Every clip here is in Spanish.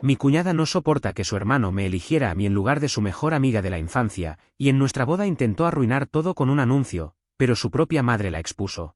Mi cuñada no soporta que su hermano me eligiera a mí en lugar de su mejor amiga de la infancia, y en nuestra boda intentó arruinar todo con un anuncio, pero su propia madre la expuso.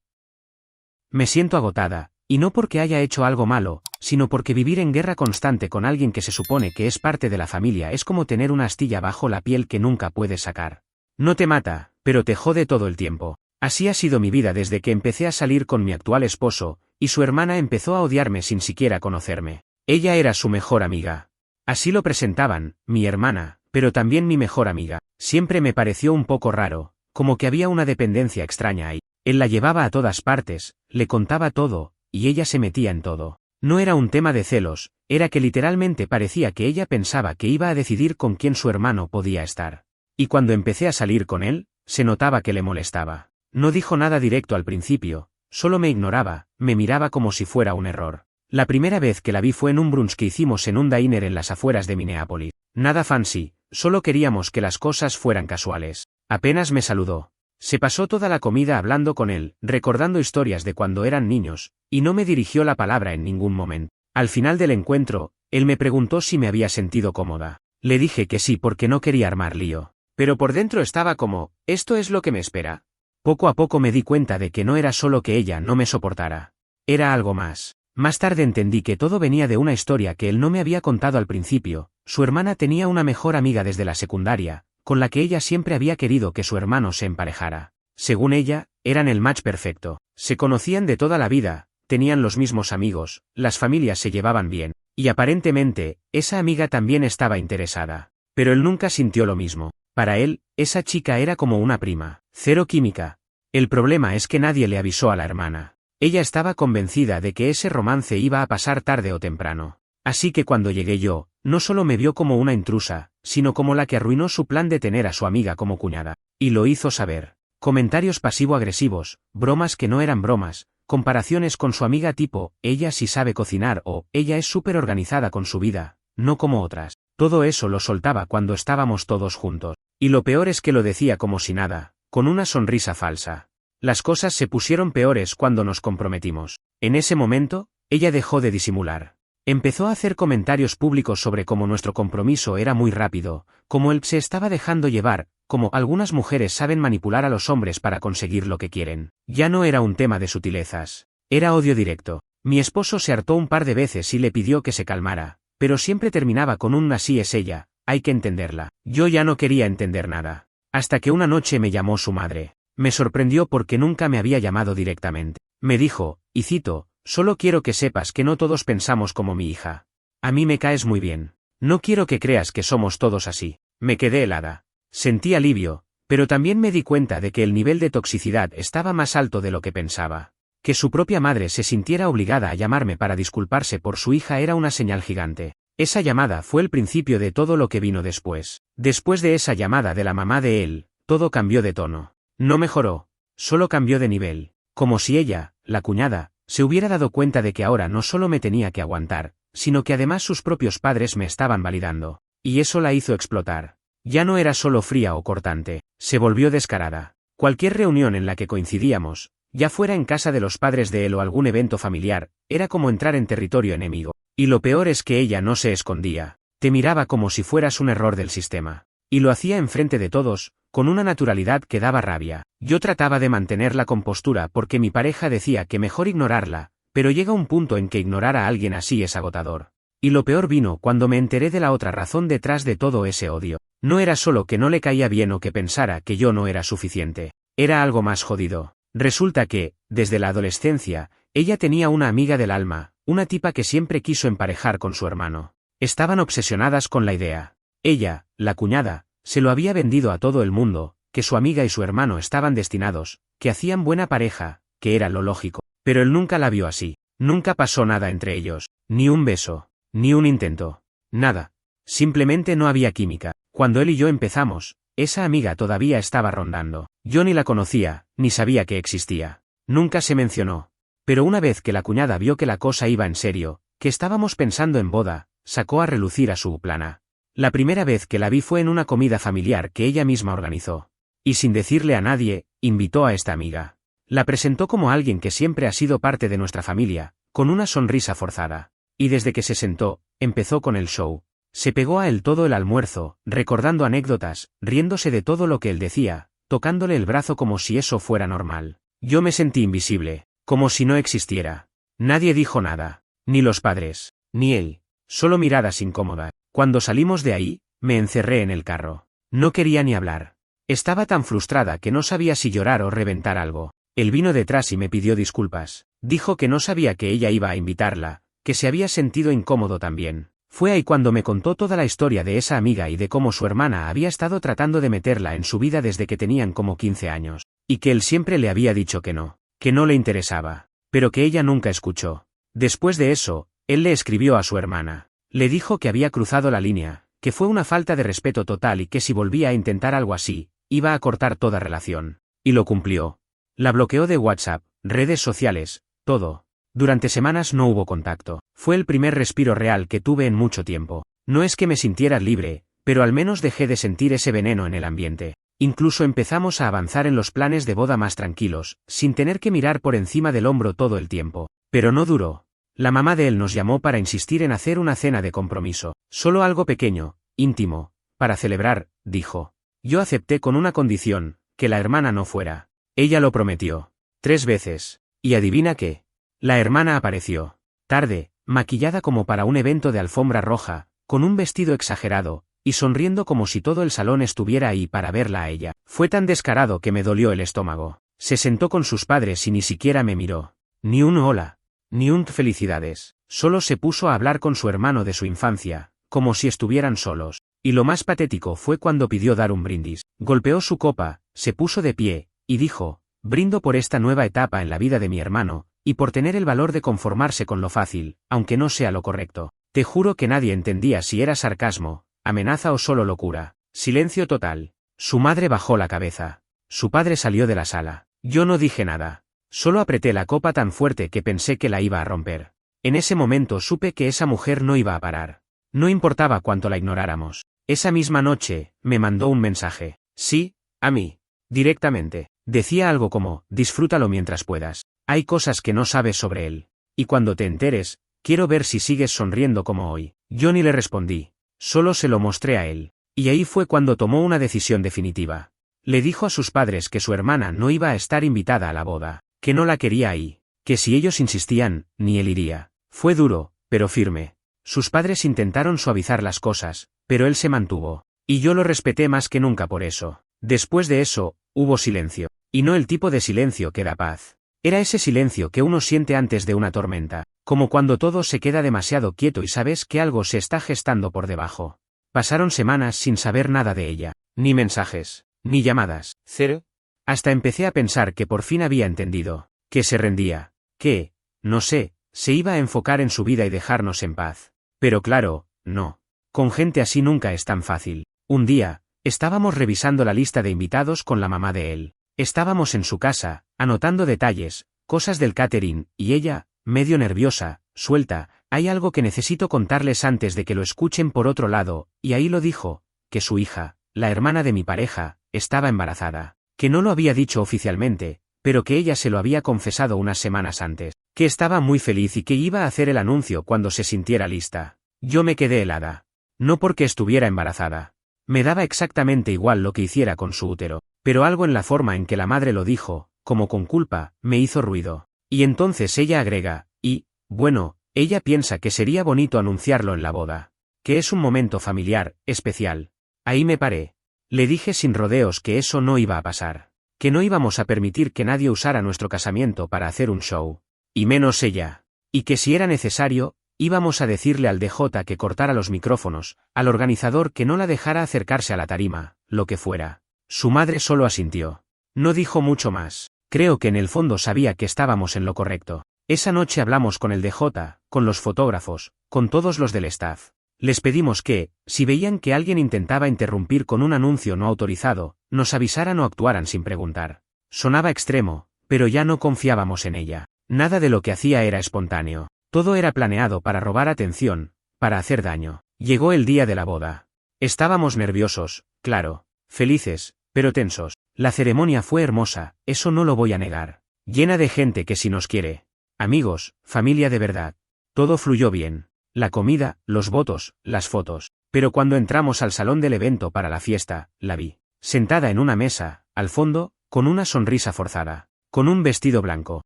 Me siento agotada, y no porque haya hecho algo malo, sino porque vivir en guerra constante con alguien que se supone que es parte de la familia es como tener una astilla bajo la piel que nunca puedes sacar. No te mata, pero te jode todo el tiempo. Así ha sido mi vida desde que empecé a salir con mi actual esposo, y su hermana empezó a odiarme sin siquiera conocerme. Ella era su mejor amiga. Así lo presentaban, mi hermana, pero también mi mejor amiga. Siempre me pareció un poco raro, como que había una dependencia extraña ahí. Él la llevaba a todas partes, le contaba todo, y ella se metía en todo. No era un tema de celos, era que literalmente parecía que ella pensaba que iba a decidir con quién su hermano podía estar. Y cuando empecé a salir con él, se notaba que le molestaba. No dijo nada directo al principio, solo me ignoraba, me miraba como si fuera un error. La primera vez que la vi fue en un brunch que hicimos en un diner en las afueras de Minneapolis. Nada fancy, solo queríamos que las cosas fueran casuales. Apenas me saludó. Se pasó toda la comida hablando con él, recordando historias de cuando eran niños, y no me dirigió la palabra en ningún momento. Al final del encuentro, él me preguntó si me había sentido cómoda. Le dije que sí porque no quería armar lío. Pero por dentro estaba como, ¿esto es lo que me espera? Poco a poco me di cuenta de que no era solo que ella no me soportara. Era algo más. Más tarde entendí que todo venía de una historia que él no me había contado al principio. Su hermana tenía una mejor amiga desde la secundaria, con la que ella siempre había querido que su hermano se emparejara. Según ella, eran el match perfecto. Se conocían de toda la vida, tenían los mismos amigos, las familias se llevaban bien, y aparentemente, esa amiga también estaba interesada. Pero él nunca sintió lo mismo. Para él, esa chica era como una prima. Cero química. El problema es que nadie le avisó a la hermana. Ella estaba convencida de que ese romance iba a pasar tarde o temprano. Así que cuando llegué yo, no solo me vio como una intrusa, sino como la que arruinó su plan de tener a su amiga como cuñada. Y lo hizo saber. Comentarios pasivo-agresivos, bromas que no eran bromas, comparaciones con su amiga tipo, ella sí sabe cocinar o, ella es súper organizada con su vida, no como otras. Todo eso lo soltaba cuando estábamos todos juntos. Y lo peor es que lo decía como si nada, con una sonrisa falsa. Las cosas se pusieron peores cuando nos comprometimos. En ese momento, ella dejó de disimular. Empezó a hacer comentarios públicos sobre cómo nuestro compromiso era muy rápido, cómo él se estaba dejando llevar, como algunas mujeres saben manipular a los hombres para conseguir lo que quieren. Ya no era un tema de sutilezas. Era odio directo. Mi esposo se hartó un par de veces y le pidió que se calmara, pero siempre terminaba con un así es ella, hay que entenderla. Yo ya no quería entender nada. Hasta que una noche me llamó su madre. Me sorprendió porque nunca me había llamado directamente. Me dijo, y cito, solo quiero que sepas que no todos pensamos como mi hija. A mí me caes muy bien. No quiero que creas que somos todos así. Me quedé helada. Sentí alivio, pero también me di cuenta de que el nivel de toxicidad estaba más alto de lo que pensaba. Que su propia madre se sintiera obligada a llamarme para disculparse por su hija era una señal gigante. Esa llamada fue el principio de todo lo que vino después. Después de esa llamada de la mamá de él, todo cambió de tono. No mejoró, solo cambió de nivel. Como si ella, la cuñada, se hubiera dado cuenta de que ahora no solo me tenía que aguantar, sino que además sus propios padres me estaban validando. Y eso la hizo explotar. Ya no era solo fría o cortante, se volvió descarada. Cualquier reunión en la que coincidíamos, ya fuera en casa de los padres de él o algún evento familiar, era como entrar en territorio enemigo. Y lo peor es que ella no se escondía. Te miraba como si fueras un error del sistema. Y lo hacía enfrente de todos, con una naturalidad que daba rabia. Yo trataba de mantener la compostura porque mi pareja decía que mejor ignorarla, pero llega un punto en que ignorar a alguien así es agotador. Y lo peor vino cuando me enteré de la otra razón detrás de todo ese odio. No era solo que no le caía bien o que pensara que yo no era suficiente. Era algo más jodido. Resulta que, desde la adolescencia, ella tenía una amiga del alma, una tipa que siempre quiso emparejar con su hermano. Estaban obsesionadas con la idea. Ella, la cuñada, se lo había vendido a todo el mundo, que su amiga y su hermano estaban destinados, que hacían buena pareja, que era lo lógico. Pero él nunca la vio así. Nunca pasó nada entre ellos. Ni un beso. Ni un intento. Nada. Simplemente no había química. Cuando él y yo empezamos, esa amiga todavía estaba rondando. Yo ni la conocía, ni sabía que existía. Nunca se mencionó. Pero una vez que la cuñada vio que la cosa iba en serio, que estábamos pensando en boda, sacó a relucir a su plana. La primera vez que la vi fue en una comida familiar que ella misma organizó. Y sin decirle a nadie, invitó a esta amiga. La presentó como alguien que siempre ha sido parte de nuestra familia, con una sonrisa forzada. Y desde que se sentó, empezó con el show. Se pegó a él todo el almuerzo, recordando anécdotas, riéndose de todo lo que él decía, tocándole el brazo como si eso fuera normal. Yo me sentí invisible, como si no existiera. Nadie dijo nada, ni los padres, ni él, solo miradas incómodas. Cuando salimos de ahí, me encerré en el carro. No quería ni hablar. Estaba tan frustrada que no sabía si llorar o reventar algo. Él vino detrás y me pidió disculpas. Dijo que no sabía que ella iba a invitarla, que se había sentido incómodo también. Fue ahí cuando me contó toda la historia de esa amiga y de cómo su hermana había estado tratando de meterla en su vida desde que tenían como 15 años, y que él siempre le había dicho que no le interesaba, pero que ella nunca escuchó. Después de eso, él le escribió a su hermana. Le dijo que había cruzado la línea, que fue una falta de respeto total y que si volvía a intentar algo así, iba a cortar toda relación. Y lo cumplió. La bloqueó de WhatsApp, redes sociales, todo. Durante semanas no hubo contacto. Fue el primer respiro real que tuve en mucho tiempo. No es que me sintiera libre, pero al menos dejé de sentir ese veneno en el ambiente. Incluso empezamos a avanzar en los planes de boda más tranquilos, sin tener que mirar por encima del hombro todo el tiempo. Pero no duró. La mamá de él nos llamó para insistir en hacer una cena de compromiso. Solo algo pequeño, íntimo, para celebrar, dijo. Yo acepté con una condición, que la hermana no fuera. Ella lo prometió. 3 veces. ¿Y adivina qué? La hermana apareció. Tarde, maquillada como para un evento de alfombra roja, con un vestido exagerado, y sonriendo como si todo el salón estuviera ahí para verla a ella. Fue tan descarado que me dolió el estómago. Se sentó con sus padres y ni siquiera me miró. Ni un hola. Ni un felicidades. Solo se puso a hablar con su hermano de su infancia, como si estuvieran solos. Y lo más patético fue cuando pidió dar un brindis. Golpeó su copa, se puso de pie, y dijo, brindo por esta nueva etapa en la vida de mi hermano, y por tener el valor de conformarse con lo fácil, aunque no sea lo correcto. Te juro que nadie entendía si era sarcasmo, amenaza o solo locura. Silencio total. Su madre bajó la cabeza. Su padre salió de la sala. Yo no dije nada. Solo apreté la copa tan fuerte que pensé que la iba a romper. En ese momento supe que esa mujer no iba a parar. No importaba cuánto la ignoráramos. Esa misma noche, me mandó un mensaje. Sí, a mí. Directamente. Decía algo como, disfrútalo mientras puedas. Hay cosas que no sabes sobre él. Y cuando te enteres, quiero ver si sigues sonriendo como hoy. Yo ni le respondí. Solo se lo mostré a él. Y ahí fue cuando tomó una decisión definitiva. Le dijo a sus padres que su hermana no iba a estar invitada a la boda, que no la quería ahí, que si ellos insistían, ni él iría. Fue duro, pero firme. Sus padres intentaron suavizar las cosas, pero él se mantuvo. Y yo lo respeté más que nunca por eso. Después de eso, hubo silencio. Y no el tipo de silencio que da paz. Era ese silencio que uno siente antes de una tormenta, como cuando todo se queda demasiado quieto y sabes que algo se está gestando por debajo. Pasaron semanas sin saber nada de ella, ni mensajes, ni llamadas. Cero. Hasta empecé a pensar que por fin había entendido, que se rendía, que, no sé, se iba a enfocar en su vida y dejarnos en paz. Pero claro, no. Con gente así nunca es tan fácil. Un día, estábamos revisando la lista de invitados con la mamá de él. Estábamos en su casa, anotando detalles, cosas del catering, y ella, medio nerviosa, suelta, hay algo que necesito contarles antes de que lo escuchen por otro lado, y ahí lo dijo, que su hija, la hermana de mi pareja, estaba embarazada, que no lo había dicho oficialmente, pero que ella se lo había confesado unas semanas antes, que estaba muy feliz y que iba a hacer el anuncio cuando se sintiera lista. Yo me quedé helada. No porque estuviera embarazada. Me daba exactamente igual lo que hiciera con su útero, pero algo en la forma en que la madre lo dijo, como con culpa, me hizo ruido. Y entonces ella agrega, y, bueno, ella piensa que sería bonito anunciarlo en la boda. Que es un momento familiar, especial. Ahí me paré. Le dije sin rodeos que eso no iba a pasar. Que no íbamos a permitir que nadie usara nuestro casamiento para hacer un show. Y menos ella. Y que si era necesario, íbamos a decirle al DJ que cortara los micrófonos, al organizador que no la dejara acercarse a la tarima, lo que fuera. Su madre solo asintió. No dijo mucho más. Creo que en el fondo sabía que estábamos en lo correcto. Esa noche hablamos con el DJ, con los fotógrafos, con todos los del staff. Les pedimos que, si veían que alguien intentaba interrumpir con un anuncio no autorizado, nos avisaran o actuaran sin preguntar. Sonaba extremo, pero ya no confiábamos en ella. Nada de lo que hacía era espontáneo. Todo era planeado para robar atención, para hacer daño. Llegó el día de la boda. Estábamos nerviosos, claro, felices, pero tensos. La ceremonia fue hermosa, eso no lo voy a negar. Llena de gente que sí nos quiere. Amigos, familia de verdad. Todo fluyó bien. La comida, los votos, las fotos. Pero cuando entramos al salón del evento para la fiesta, la vi. Sentada en una mesa, al fondo, con una sonrisa forzada. Con un vestido blanco.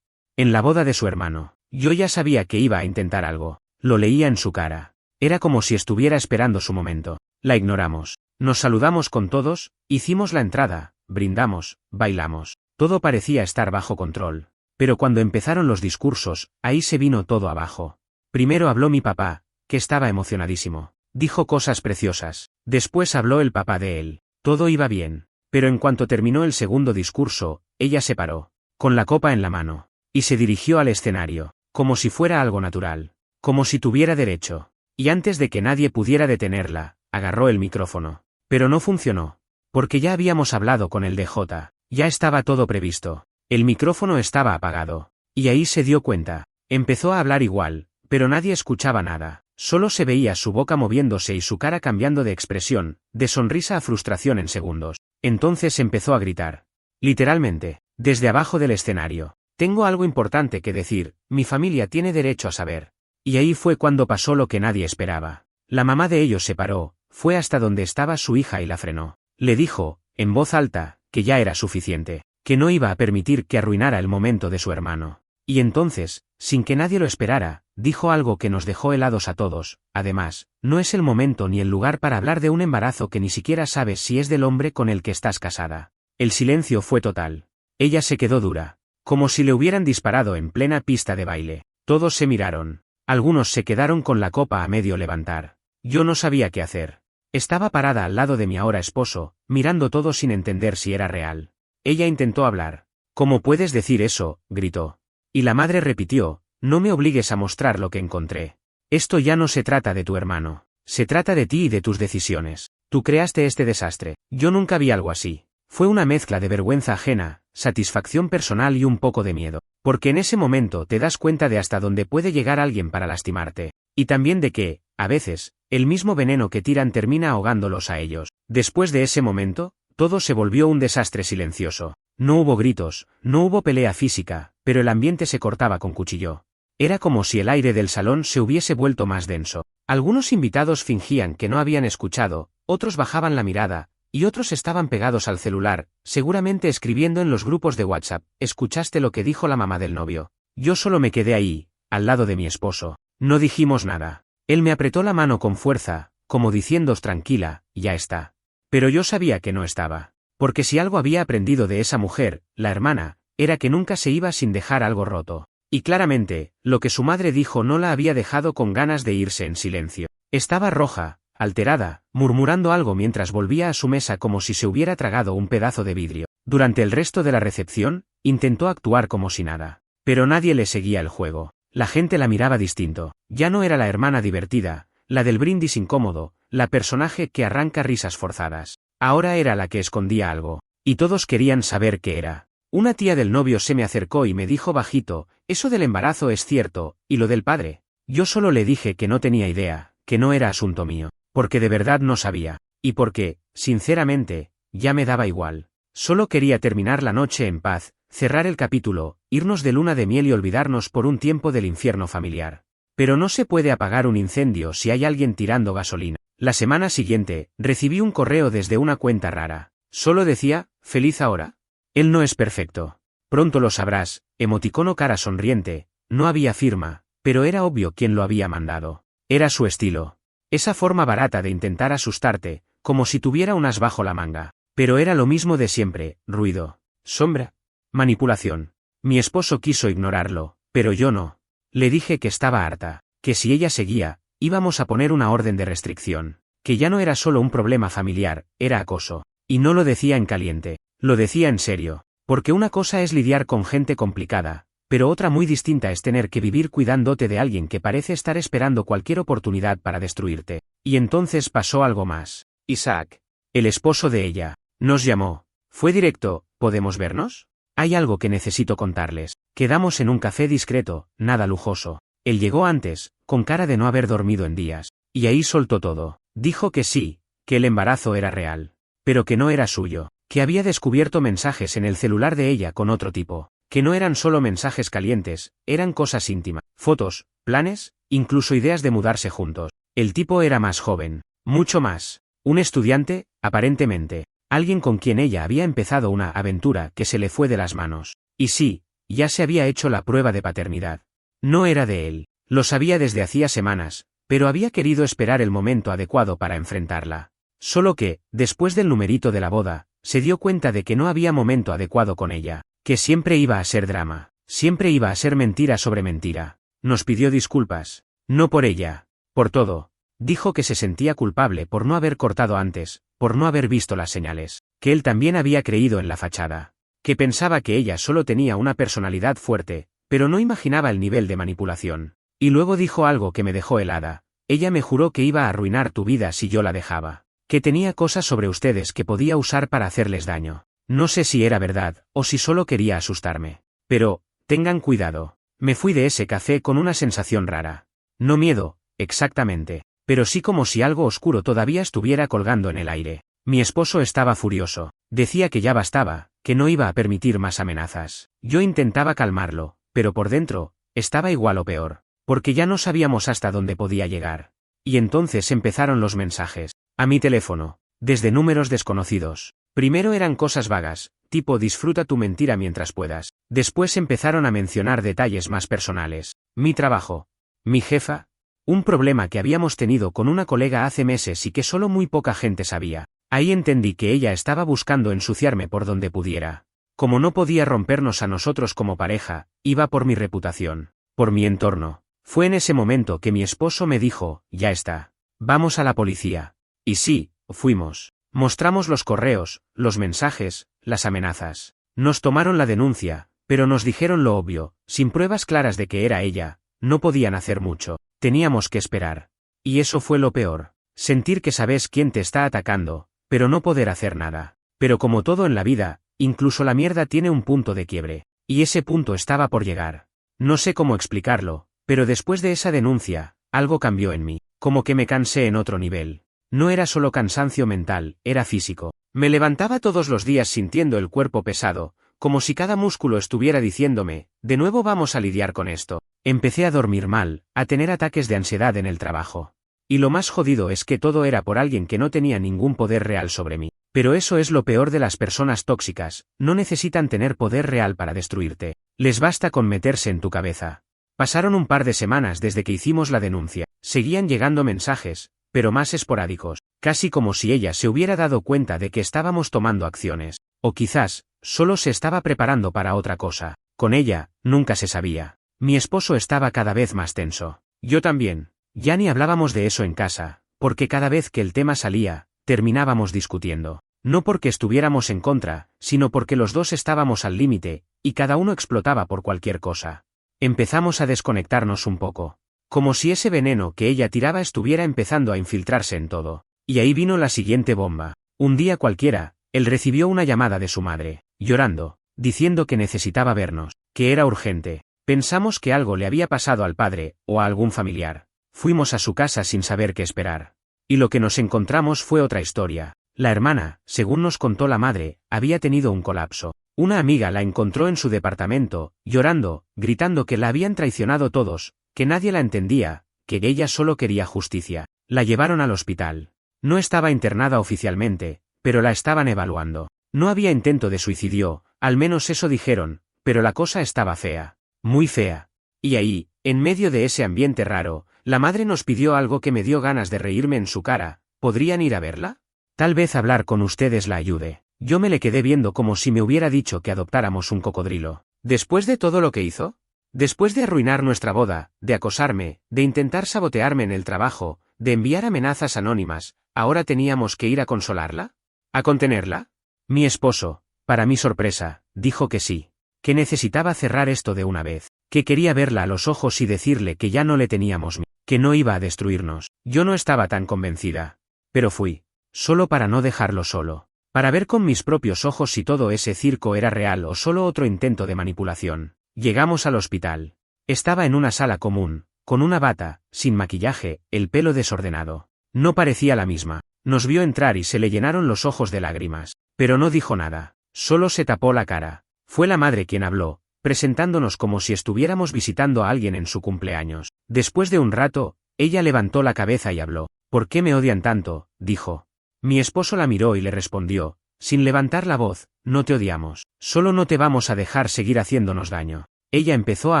En la boda de su hermano. Yo ya sabía que iba a intentar algo. Lo leía en su cara. Era como si estuviera esperando su momento. La ignoramos. Nos saludamos con todos, hicimos la entrada, brindamos, bailamos. Todo parecía estar bajo control. Pero cuando empezaron los discursos, ahí se vino todo abajo. Primero habló mi papá, que estaba emocionadísimo. Dijo cosas preciosas. Después habló el papá de él. Todo iba bien. Pero en cuanto terminó el segundo discurso, ella se paró, con la copa en la mano, y se dirigió al escenario, como si fuera algo natural, como si tuviera derecho. Y antes de que nadie pudiera detenerla, agarró el micrófono. Pero no funcionó. Porque ya habíamos hablado con el DJ, ya estaba todo previsto. El micrófono estaba apagado. Y ahí se dio cuenta. Empezó a hablar igual, pero nadie escuchaba nada. Solo se veía su boca moviéndose y su cara cambiando de expresión, de sonrisa a frustración en segundos. Entonces empezó a gritar. Literalmente, desde abajo del escenario. Tengo algo importante que decir, mi familia tiene derecho a saber. Y ahí fue cuando pasó lo que nadie esperaba. La mamá de ellos se paró, fue hasta donde estaba su hija y la frenó. Le dijo, en voz alta, que ya era suficiente, que no iba a permitir que arruinara el momento de su hermano. Y entonces, sin que nadie lo esperara, dijo algo que nos dejó helados a todos. Además, no es el momento ni el lugar para hablar de un embarazo que ni siquiera sabes si es del hombre con el que estás casada. El silencio fue total. Ella se quedó dura, como si le hubieran disparado en plena pista de baile. Todos se miraron. Algunos se quedaron con la copa a medio levantar. Yo no sabía qué hacer. Estaba parada al lado de mi ahora esposo, mirando todo sin entender si era real. Ella intentó hablar. ¿Cómo puedes decir eso?, gritó. Y la madre repitió, no me obligues a mostrar lo que encontré. Esto ya no se trata de tu hermano. Se trata de ti y de tus decisiones. Tú creaste este desastre. Yo nunca vi algo así. Fue una mezcla de vergüenza ajena, satisfacción personal y un poco de miedo. Porque en ese momento te das cuenta de hasta dónde puede llegar alguien para lastimarte. Y también de que, a veces, el mismo veneno que tiran termina ahogándolos a ellos. Después de ese momento, todo se volvió un desastre silencioso. No hubo gritos, no hubo pelea física, pero el ambiente se cortaba con cuchillo. Era como si el aire del salón se hubiese vuelto más denso. Algunos invitados fingían que no habían escuchado, otros bajaban la mirada, y otros estaban pegados al celular, seguramente escribiendo en los grupos de WhatsApp. ¿Escuchaste lo que dijo la mamá del novio? Yo solo me quedé ahí, al lado de mi esposo. No dijimos nada. Él me apretó la mano con fuerza, como diciendo tranquila, ya está. Pero yo sabía que no estaba. Porque si algo había aprendido de esa mujer, la hermana, era que nunca se iba sin dejar algo roto. Y claramente, lo que su madre dijo no la había dejado con ganas de irse en silencio. Estaba roja, alterada, murmurando algo mientras volvía a su mesa como si se hubiera tragado un pedazo de vidrio. Durante el resto de la recepción, intentó actuar como si nada. Pero nadie le seguía el juego. La gente la miraba distinto. Ya no era la hermana divertida, la del brindis incómodo, la personaje que arranca risas forzadas. Ahora era la que escondía algo. Y todos querían saber qué era. Una tía del novio se me acercó y me dijo bajito, eso del embarazo es cierto, ¿y lo del padre? Yo solo le dije que no tenía idea, que no era asunto mío, porque de verdad no sabía, y porque, sinceramente, ya me daba igual. Solo quería terminar la noche en paz, cerrar el capítulo, irnos de luna de miel y olvidarnos por un tiempo del infierno familiar. Pero no se puede apagar un incendio si hay alguien tirando gasolina. La semana siguiente, recibí un correo desde una cuenta rara. Solo decía, feliz ahora. Él no es perfecto. Pronto lo sabrás, emoticono cara sonriente, no había firma, pero era obvio quién lo había mandado. Era su estilo. Esa forma barata de intentar asustarte, como si tuviera un as bajo la manga. Pero era lo mismo de siempre, ruido, sombra, manipulación. Mi esposo quiso ignorarlo, pero yo no. Le dije que estaba harta, que si ella seguía, íbamos a poner una orden de restricción, que ya no era solo un problema familiar, era acoso. Y no lo decía en caliente, lo decía en serio, porque una cosa es lidiar con gente complicada, pero otra muy distinta es tener que vivir cuidándote de alguien que parece estar esperando cualquier oportunidad para destruirte. Y entonces pasó algo más. Isaac, el esposo de ella, nos llamó. Fue directo, ¿podemos vernos? Hay algo que necesito contarles. Quedamos en un café discreto, nada lujoso. Él llegó antes, con cara de no haber dormido en días, y ahí soltó todo. Dijo que sí, que el embarazo era real, pero que no era suyo, que había descubierto mensajes en el celular de ella con otro tipo, Que no eran solo mensajes calientes, eran cosas íntimas, fotos, planes, incluso ideas de mudarse juntos. El tipo era más joven, mucho más. Un estudiante, aparentemente. Alguien con quien ella había empezado una aventura que se le fue de las manos. Y sí, ya se había hecho la prueba de paternidad. No era de él. Lo sabía desde hacía semanas, pero había querido esperar el momento adecuado para enfrentarla. Solo que, después del numerito de la boda, se dio cuenta de que no había momento adecuado con ella, que siempre iba a ser drama, siempre iba a ser mentira sobre mentira. Nos pidió disculpas. No por ella, por todo. Dijo que se sentía culpable por no haber cortado antes, por no haber visto las señales, que él también había creído en la fachada, que pensaba que ella solo tenía una personalidad fuerte, pero no imaginaba el nivel de manipulación. Y luego dijo algo que me dejó helada. Ella me juró que iba a arruinar tu vida si yo la dejaba, que tenía cosas sobre ustedes que podía usar para hacerles daño. No sé si era verdad, o si solo quería asustarme. Pero, tengan cuidado. Me fui de ese café con una sensación rara. No miedo, exactamente, pero sí como si algo oscuro todavía estuviera colgando en el aire. Mi esposo estaba furioso. Decía que ya bastaba, que no iba a permitir más amenazas. Yo intentaba calmarlo, pero por dentro, estaba igual o peor, porque ya no sabíamos hasta dónde podía llegar. Y entonces empezaron los mensajes. A mi teléfono, desde números desconocidos. Primero eran cosas vagas, tipo disfruta tu mentira mientras puedas. Después empezaron a mencionar detalles más personales. Mi trabajo. Mi jefa. Un problema que habíamos tenido con una colega hace meses y que solo muy poca gente sabía. Ahí entendí que ella estaba buscando ensuciarme por donde pudiera. Como no podía rompernos a nosotros como pareja, iba por mi reputación, por mi entorno. Fue en ese momento que mi esposo me dijo, ya está. Vamos a la policía. Y sí, fuimos. Mostramos los correos, los mensajes, las amenazas. Nos tomaron la denuncia, pero nos dijeron lo obvio, sin pruebas claras de que era ella, no podían hacer mucho. Teníamos que esperar. Y eso fue lo peor. Sentir que sabes quién te está atacando, pero no poder hacer nada. Pero como todo en la vida, incluso la mierda tiene un punto de quiebre. Y ese punto estaba por llegar. No sé cómo explicarlo, pero después de esa denuncia, algo cambió en mí. Como que me cansé en otro nivel. No era solo cansancio mental, era físico. Me levantaba todos los días sintiendo el cuerpo pesado, como si cada músculo estuviera diciéndome, de nuevo vamos a lidiar con esto. Empecé a dormir mal, a tener ataques de ansiedad en el trabajo. Y lo más jodido es que todo era por alguien que no tenía ningún poder real sobre mí. Pero eso es lo peor de las personas tóxicas, no necesitan tener poder real para destruirte. Les basta con meterse en tu cabeza. Pasaron un par de semanas desde que hicimos la denuncia. Seguían llegando mensajes, pero más esporádicos, casi como si ella se hubiera dado cuenta de que estábamos tomando acciones. O quizás, solo se estaba preparando para otra cosa. Con ella, nunca se sabía. Mi esposo estaba cada vez más tenso. Yo también. Ya ni hablábamos de eso en casa, porque cada vez que el tema salía, terminábamos discutiendo. No porque estuviéramos en contra, sino porque los dos estábamos al límite, y cada uno explotaba por cualquier cosa. Empezamos a desconectarnos un poco. Como si ese veneno que ella tiraba estuviera empezando a infiltrarse en todo. Y ahí vino la siguiente bomba. Un día cualquiera, él recibió una llamada de su madre, llorando, diciendo que necesitaba vernos, que era urgente. Pensamos que algo le había pasado al padre, o a algún familiar. Fuimos a su casa sin saber qué esperar. Y lo que nos encontramos fue otra historia. La hermana, según nos contó la madre, había tenido un colapso. Una amiga la encontró en su departamento, llorando, gritando que la habían traicionado todos, que nadie la entendía, que ella solo quería justicia. La llevaron al hospital. No estaba internada oficialmente, pero la estaban evaluando. No había intento de suicidio, al menos eso dijeron, pero la cosa estaba fea. Muy fea. Y ahí, en medio de ese ambiente raro, la madre nos pidió algo que me dio ganas de reírme en su cara. ¿Podrían ir a verla? Tal vez hablar con ustedes la ayude. Yo me le quedé viendo como si me hubiera dicho que adoptáramos un cocodrilo. ¿Después de todo lo que hizo? Después de arruinar nuestra boda, de acosarme, de intentar sabotearme en el trabajo, de enviar amenazas anónimas, ¿ahora teníamos que ir a consolarla? ¿A contenerla? Mi esposo, para mi sorpresa, dijo que sí. Que necesitaba cerrar esto de una vez. Que quería verla a los ojos y decirle que ya no le teníamos miedo. Que no iba a destruirnos. Yo no estaba tan convencida. Pero fui. Solo para no dejarlo solo. Para ver con mis propios ojos si todo ese circo era real o solo otro intento de manipulación. Llegamos al hospital. Estaba en una sala común, con una bata, sin maquillaje, el pelo desordenado. No parecía la misma. Nos vio entrar y se le llenaron los ojos de lágrimas. Pero no dijo nada. Solo se tapó la cara. Fue la madre quien habló, presentándonos como si estuviéramos visitando a alguien en su cumpleaños. Después de un rato, ella levantó la cabeza y habló. ¿Por qué me odian tanto?, dijo. Mi esposo la miró y le respondió, sin levantar la voz, no te odiamos, solo no te vamos a dejar seguir haciéndonos daño. Ella empezó a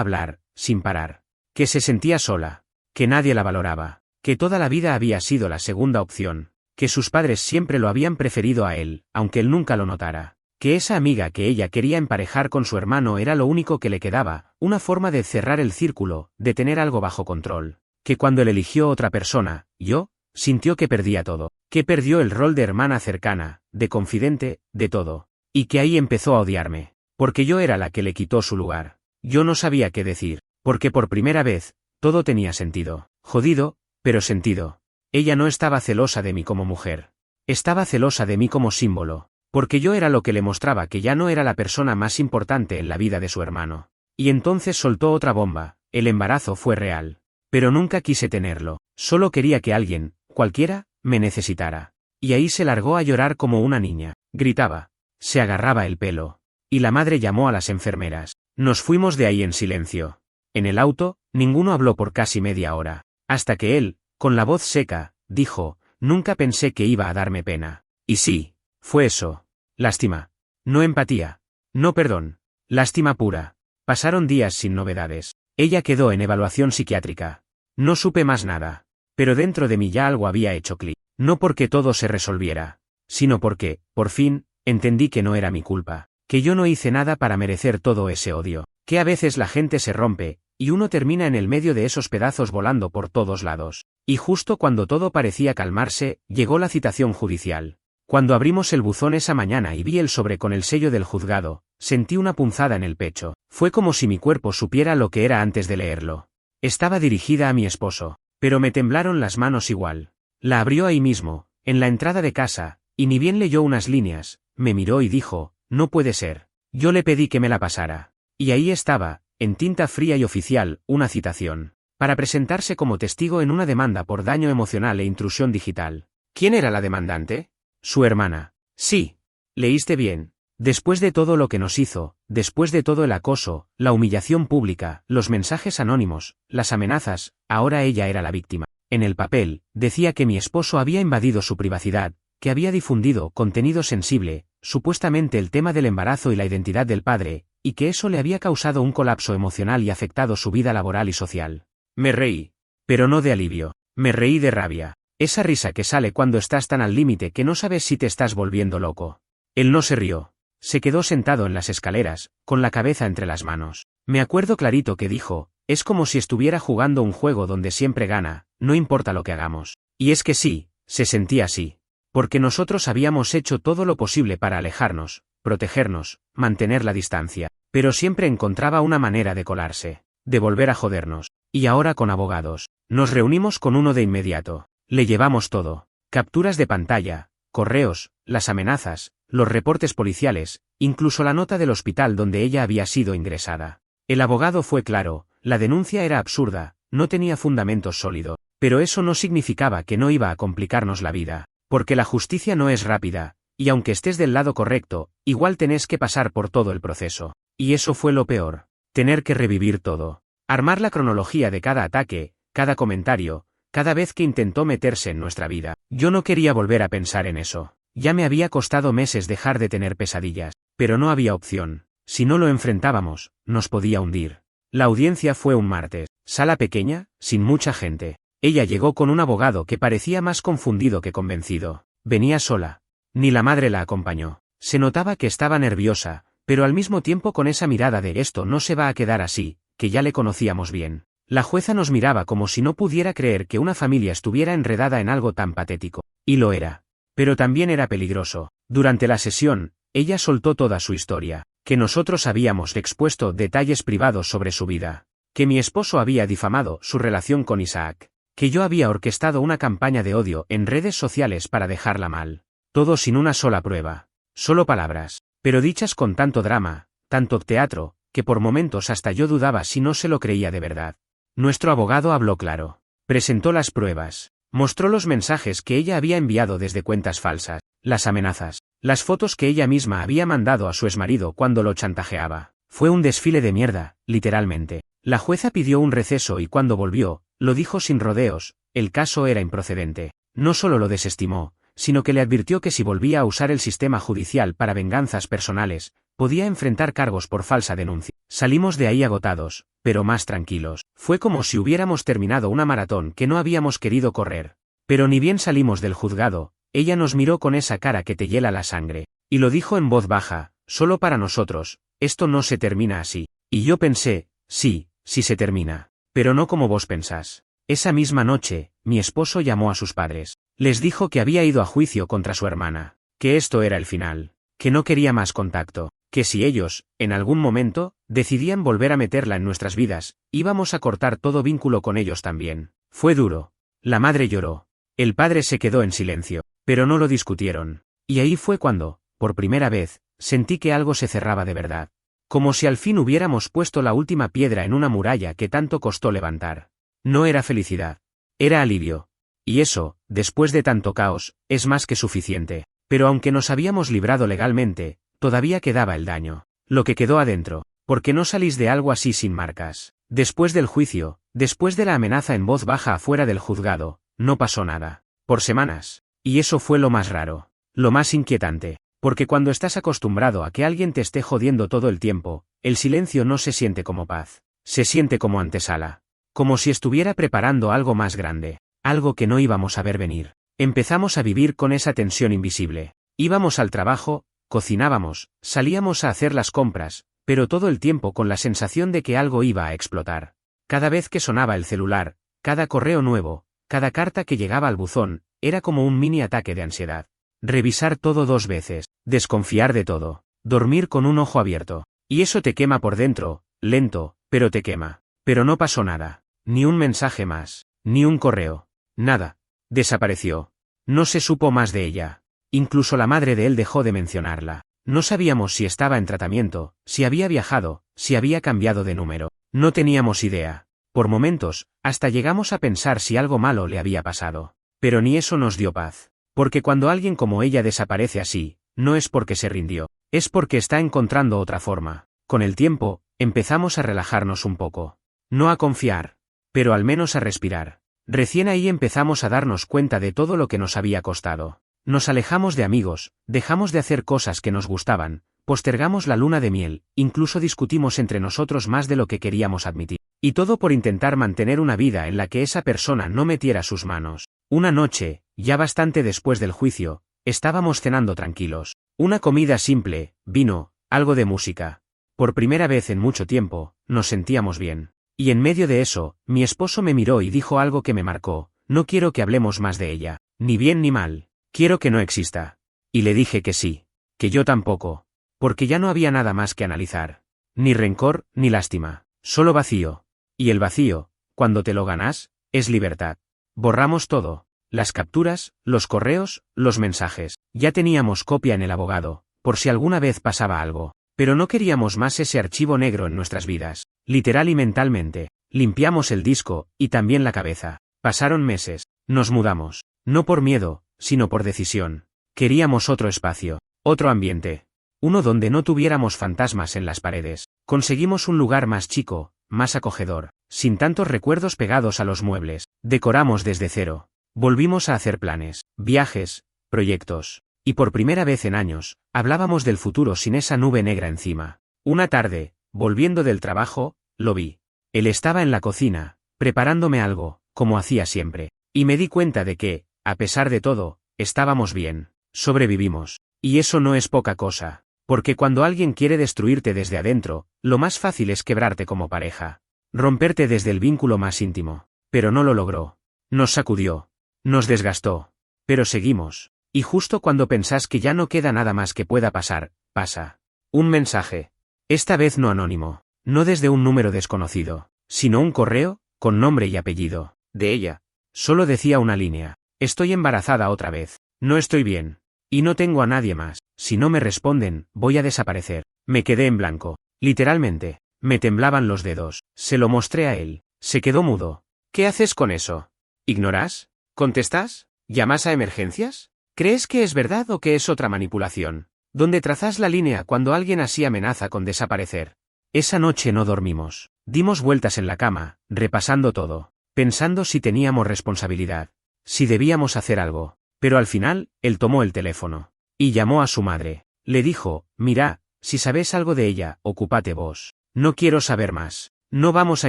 hablar, sin parar. Que se sentía sola, que nadie la valoraba, que toda la vida había sido la segunda opción, que sus padres siempre lo habían preferido a él, aunque él nunca lo notara, que esa amiga que ella quería emparejar con su hermano era lo único que le quedaba, una forma de cerrar el círculo, de tener algo bajo control, que cuando él eligió otra persona, yo, sintió que perdía todo, que perdió el rol de hermana cercana, de confidente, de todo, y que ahí empezó a odiarme, porque yo era la que le quitó su lugar. Yo no sabía qué decir, porque por primera vez, todo tenía sentido, jodido, pero sentido. Ella no estaba celosa de mí como mujer. Estaba celosa de mí como símbolo, porque yo era lo que le mostraba que ya no era la persona más importante en la vida de su hermano. Y entonces soltó otra bomba, el embarazo fue real. Pero nunca quise tenerlo, solo quería que alguien, cualquiera, me necesitara. Y ahí se largó a llorar como una niña, gritaba, se agarraba el pelo. Y la madre llamó a las enfermeras. Nos fuimos de ahí en silencio. En el auto, ninguno habló por casi media hora, hasta que él, con la voz seca, dijo, nunca pensé que iba a darme pena. Y sí, fue eso. Lástima. No empatía. No perdón. Lástima pura. Pasaron días sin novedades. Ella quedó en evaluación psiquiátrica. No supe más nada. Pero dentro de mí ya algo había hecho clic. No porque todo se resolviera, sino porque, por fin, entendí que no era mi culpa, que yo no hice nada para merecer todo ese odio, que a veces la gente se rompe, y uno termina en el medio de esos pedazos volando por todos lados. Y justo cuando todo parecía calmarse, llegó la citación judicial. Cuando abrimos el buzón esa mañana y vi el sobre con el sello del juzgado, sentí una punzada en el pecho. Fue como si mi cuerpo supiera lo que era antes de leerlo. Estaba dirigida a mi esposo, pero me temblaron las manos igual. La abrió ahí mismo, en la entrada de casa, y ni bien leyó unas líneas, me miró y dijo, no puede ser. Yo le pedí que me la pasara. Y ahí estaba, en tinta fría y oficial, una citación, para presentarse como testigo en una demanda por daño emocional e intrusión digital. ¿Quién era la demandante? Su hermana. Sí. Leíste bien. Después de todo lo que nos hizo, después de todo el acoso, la humillación pública, los mensajes anónimos, las amenazas, ahora ella era la víctima. En el papel, decía que mi esposo había invadido su privacidad, que había difundido contenido sensible, supuestamente el tema del embarazo y la identidad del padre, y que eso le había causado un colapso emocional y afectado su vida laboral y social. Me reí. Pero no de alivio. Me reí de rabia. Esa risa que sale cuando estás tan al límite que no sabes si te estás volviendo loco. Él no se rió. Se quedó sentado en las escaleras, con la cabeza entre las manos. Me acuerdo clarito que dijo, es como si estuviera jugando un juego donde siempre gana, no importa lo que hagamos. Y es que sí, se sentía así. Porque nosotros habíamos hecho todo lo posible para alejarnos, protegernos, mantener la distancia, pero siempre encontraba una manera de colarse, de volver a jodernos. Y ahora con abogados. Nos reunimos con uno de inmediato. Le llevamos todo. Capturas de pantalla, correos, las amenazas, los reportes policiales, incluso la nota del hospital donde ella había sido ingresada. El abogado fue claro, la denuncia era absurda, no tenía fundamentos sólidos, pero eso no significaba que no iba a complicarnos la vida, porque la justicia no es rápida, y aunque estés del lado correcto, igual tenés que pasar por todo el proceso. Y eso fue lo peor, tener que revivir todo. Armar la cronología de cada ataque, cada comentario, cada vez que intentó meterse en nuestra vida. Yo no quería volver a pensar en eso. Ya me había costado meses dejar de tener pesadillas, pero no había opción. Si no lo enfrentábamos, nos podía hundir. La audiencia fue un martes. Sala pequeña, sin mucha gente. Ella llegó con un abogado que parecía más confundido que convencido. Venía sola. Ni la madre la acompañó. Se notaba que estaba nerviosa, pero al mismo tiempo con esa mirada de esto no se va a quedar así, que ya le conocíamos bien. La jueza nos miraba como si no pudiera creer que una familia estuviera enredada en algo tan patético. Y lo era. Pero también era peligroso. Durante la sesión, ella soltó toda su historia, que nosotros habíamos expuesto detalles privados sobre su vida, que mi esposo había difamado su relación con Isaac, que yo había orquestado una campaña de odio en redes sociales para dejarla mal. Todo sin una sola prueba. Solo palabras, pero dichas con tanto drama, tanto teatro, que por momentos hasta yo dudaba si no se lo creía de verdad. Nuestro abogado habló claro. Presentó las pruebas. Mostró los mensajes que ella había enviado desde cuentas falsas, las amenazas, las fotos que ella misma había mandado a su exmarido cuando lo chantajeaba. Fue un desfile de mierda, literalmente. La jueza pidió un receso y cuando volvió, lo dijo sin rodeos, el caso era improcedente. No solo lo desestimó, sino que le advirtió que si volvía a usar el sistema judicial para venganzas personales, podía enfrentar cargos por falsa denuncia. Salimos de ahí agotados, pero más tranquilos. Fue como si hubiéramos terminado una maratón que no habíamos querido correr. Pero ni bien salimos del juzgado, ella nos miró con esa cara que te hiela la sangre, y lo dijo en voz baja, solo para nosotros, esto no se termina así. Y yo pensé, sí se termina, pero no como vos pensás. Esa misma noche, mi esposo llamó a sus padres. Les dijo que había ido a juicio contra su hermana, que esto era el final, que no quería más contacto, que si ellos, en algún momento, decidían volver a meterla en nuestras vidas, íbamos a cortar todo vínculo con ellos también. Fue duro. La madre lloró. El padre se quedó en silencio, pero no lo discutieron. Y ahí fue cuando, por primera vez, sentí que algo se cerraba de verdad. Como si al fin hubiéramos puesto la última piedra en una muralla que tanto costó levantar. No era felicidad. Era alivio. Y eso, después de tanto caos, es más que suficiente. Pero aunque nos habíamos librado legalmente, todavía quedaba el daño. Lo que quedó adentro. ¿Por qué no salís de algo así sin marcas? Después del juicio, después de la amenaza en voz baja afuera del juzgado, no pasó nada. Por semanas. Y eso fue lo más raro. Lo más inquietante. Porque cuando estás acostumbrado a que alguien te esté jodiendo todo el tiempo, el silencio no se siente como paz. Se siente como antesala. Como si estuviera preparando algo más grande. Algo que no íbamos a ver venir. Empezamos a vivir con esa tensión invisible. Íbamos al trabajo, cocinábamos, salíamos a hacer las compras, pero todo el tiempo con la sensación de que algo iba a explotar. Cada vez que sonaba el celular, cada correo nuevo, cada carta que llegaba al buzón, era como un mini ataque de ansiedad. Revisar todo 2 veces, desconfiar de todo, dormir con un ojo abierto. Y eso te quema por dentro, lento, pero te quema. Pero no pasó nada. Ni un mensaje más, ni un correo. Nada. Desapareció. No se supo más de ella. Incluso la madre de él dejó de mencionarla. No sabíamos si estaba en tratamiento, si había viajado, si había cambiado de número. No teníamos idea. Por momentos, hasta llegamos a pensar si algo malo le había pasado. Pero ni eso nos dio paz. Porque cuando alguien como ella desaparece así, no es porque se rindió, es porque está encontrando otra forma. Con el tiempo, empezamos a relajarnos un poco. No a confiar, pero al menos a respirar. Recién ahí empezamos a darnos cuenta de todo lo que nos había costado. Nos alejamos de amigos, dejamos de hacer cosas que nos gustaban, postergamos la luna de miel, incluso discutimos entre nosotros más de lo que queríamos admitir. Y todo por intentar mantener una vida en la que esa persona no metiera sus manos. Una noche, ya bastante después del juicio, estábamos cenando tranquilos. Una comida simple, vino, algo de música. Por primera vez en mucho tiempo, nos sentíamos bien. Y en medio de eso, mi esposo me miró y dijo algo que me marcó: no quiero que hablemos más de ella, ni bien ni mal, quiero que no exista. Y le dije que sí, que yo tampoco, porque ya no había nada más que analizar. Ni rencor, ni lástima, solo vacío. Y el vacío, cuando te lo ganas, es libertad. Borramos todo, las capturas, los correos, los mensajes. Ya teníamos copia en el abogado, por si alguna vez pasaba algo. Pero no queríamos más ese archivo negro en nuestras vidas, literal y mentalmente. Limpiamos el disco, y también la cabeza. Pasaron meses, nos mudamos, no por miedo, sino por decisión. Queríamos otro espacio, otro ambiente. Uno donde no tuviéramos fantasmas en las paredes. Conseguimos un lugar más chico, más acogedor, sin tantos recuerdos pegados a los muebles. Decoramos desde cero. Volvimos a hacer planes, viajes, proyectos. Y por primera vez en años, hablábamos del futuro sin esa nube negra encima. Una tarde, volviendo del trabajo, lo vi. Él estaba en la cocina, preparándome algo, como hacía siempre. Y me di cuenta de que, a pesar de todo, estábamos bien. Sobrevivimos. Y eso no es poca cosa. Porque cuando alguien quiere destruirte desde adentro, lo más fácil es quebrarte como pareja. Romperte desde el vínculo más íntimo. Pero no lo logró. Nos sacudió. Nos desgastó. Pero seguimos. Y justo cuando pensás que ya no queda nada más que pueda pasar, pasa. Un mensaje. Esta vez no anónimo. No desde un número desconocido, sino un correo, con nombre y apellido, de ella. Solo decía una línea. Estoy embarazada otra vez. No estoy bien. Y no tengo a nadie más. Si no me responden, voy a desaparecer. Me quedé en blanco. Literalmente. Me temblaban los dedos. Se lo mostré a él. Se quedó mudo. ¿Qué haces con eso? ¿Ignorás? ¿Contestás? ¿Llamas a emergencias? ¿Crees que es verdad o que es otra manipulación? ¿Dónde trazas la línea cuando alguien así amenaza con desaparecer? Esa noche no dormimos. Dimos vueltas en la cama, repasando todo, pensando si teníamos responsabilidad, si debíamos hacer algo. Pero al final, él tomó el teléfono y llamó a su madre. Le dijo, mira, si sabes algo de ella, ocúpate vos. No quiero saber más. No vamos a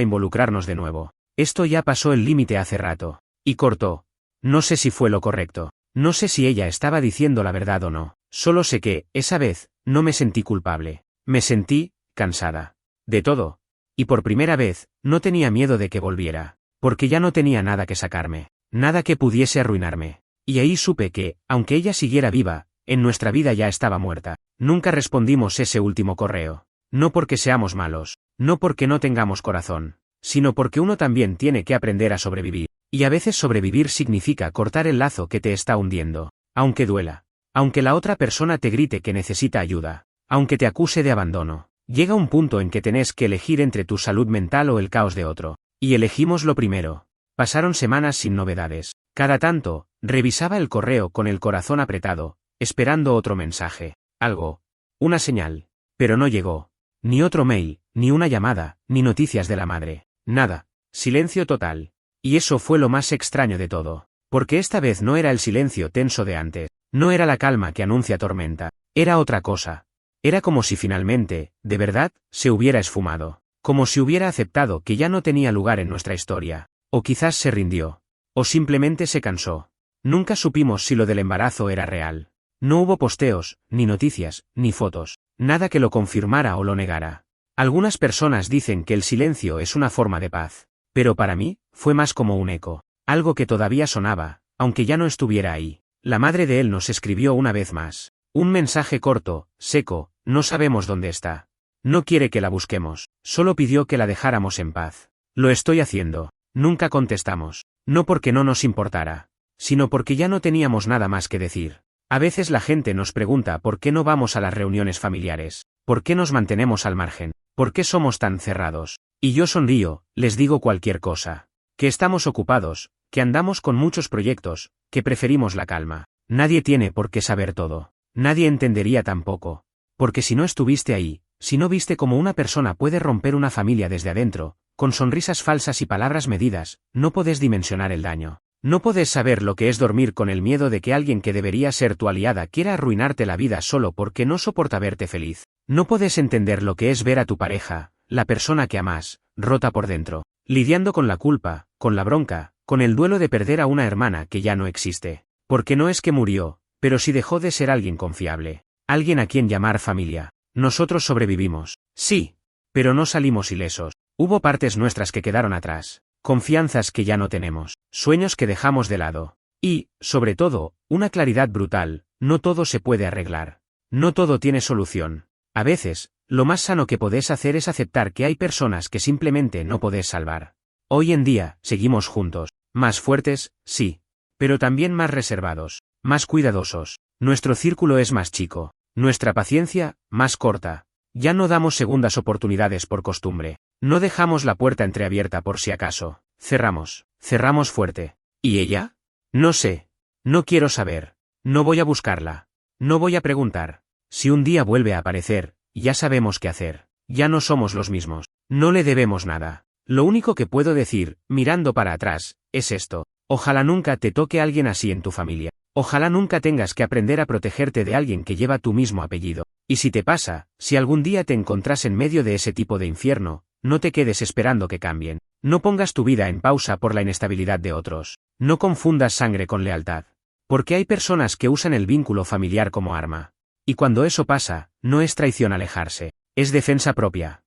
involucrarnos de nuevo. Esto ya pasó el límite hace rato. Y cortó. No sé si fue lo correcto. No sé si ella estaba diciendo la verdad o no. Solo sé que, esa vez, no me sentí culpable. Me sentí cansada. De todo. Y por primera vez, no tenía miedo de que volviera. Porque ya no tenía nada que sacarme. Nada que pudiese arruinarme. Y ahí supe que, aunque ella siguiera viva, en nuestra vida ya estaba muerta. Nunca respondimos ese último correo. No porque seamos malos. No porque no tengamos corazón. Sino porque uno también tiene que aprender a sobrevivir. Y a veces sobrevivir significa cortar el lazo que te está hundiendo. Aunque duela. Aunque la otra persona te grite que necesita ayuda. Aunque te acuse de abandono. Llega un punto en que tenés que elegir entre tu salud mental o el caos de otro. Y elegimos lo primero. Pasaron semanas sin novedades. Cada tanto, revisaba el correo con el corazón apretado, esperando otro mensaje. Algo. Una señal. Pero no llegó. Ni otro mail, ni una llamada, ni noticias de la madre. Nada. Silencio total. Y eso fue lo más extraño de todo. Porque esta vez no era el silencio tenso de antes. No era la calma que anuncia tormenta. Era otra cosa. Era como si finalmente, de verdad, se hubiera esfumado. Como si hubiera aceptado que ya no tenía lugar en nuestra historia. O quizás se rindió. O simplemente se cansó. Nunca supimos si lo del embarazo era real. No hubo posteos, ni noticias, ni fotos. Nada que lo confirmara o lo negara. Algunas personas dicen que el silencio es una forma de paz. Pero para mí, fue más como un eco. Algo que todavía sonaba, aunque ya no estuviera ahí. La madre de él nos escribió una vez más. Un mensaje corto, seco, no sabemos dónde está. No quiere que la busquemos, solo pidió que la dejáramos en paz. Lo estoy haciendo. Nunca contestamos. No porque no nos importara, sino porque ya no teníamos nada más que decir. A veces la gente nos pregunta por qué no vamos a las reuniones familiares, por qué nos mantenemos al margen, por qué somos tan cerrados. Y yo sonrío, les digo cualquier cosa. Que estamos ocupados, que andamos con muchos proyectos, que preferimos la calma. Nadie tiene por qué saber todo. Nadie entendería tampoco. Porque si no estuviste ahí, si no viste cómo una persona puede romper una familia desde adentro, con sonrisas falsas y palabras medidas, no podés dimensionar el daño. No podés saber lo que es dormir con el miedo de que alguien que debería ser tu aliada quiera arruinarte la vida solo porque no soporta verte feliz. No podés entender lo que es ver a tu pareja, la persona que amás, rota por dentro, lidiando con la culpa, con la bronca, con el duelo de perder a una hermana que ya no existe. Porque no es que murió, pero sí dejó de ser alguien confiable, alguien a quien llamar familia. Nosotros sobrevivimos, sí, pero no salimos ilesos. Hubo partes nuestras que quedaron atrás, confianzas que ya no tenemos, sueños que dejamos de lado. Y, sobre todo, una claridad brutal, no todo se puede arreglar. No todo tiene solución. A veces, lo más sano que podés hacer es aceptar que hay personas que simplemente no podés salvar. Hoy en día, seguimos juntos, más fuertes, sí, pero también más reservados, más cuidadosos. Nuestro círculo es más chico, nuestra paciencia, más corta. Ya no damos segundas oportunidades por costumbre. No dejamos la puerta entreabierta por si acaso. Cerramos fuerte. ¿Y ella? No sé. No quiero saber. No voy a buscarla. No voy a preguntar. Si un día vuelve a aparecer, ya sabemos qué hacer. Ya no somos los mismos. No le debemos nada. Lo único que puedo decir, mirando para atrás, es esto. Ojalá nunca te toque alguien así en tu familia. Ojalá nunca tengas que aprender a protegerte de alguien que lleva tu mismo apellido. Y si te pasa, si algún día te encontrás en medio de ese tipo de infierno, no te quedes esperando que cambien. No pongas tu vida en pausa por la inestabilidad de otros. No confundas sangre con lealtad. Porque hay personas que usan el vínculo familiar como arma. Y cuando eso pasa, no es traición alejarse, es defensa propia.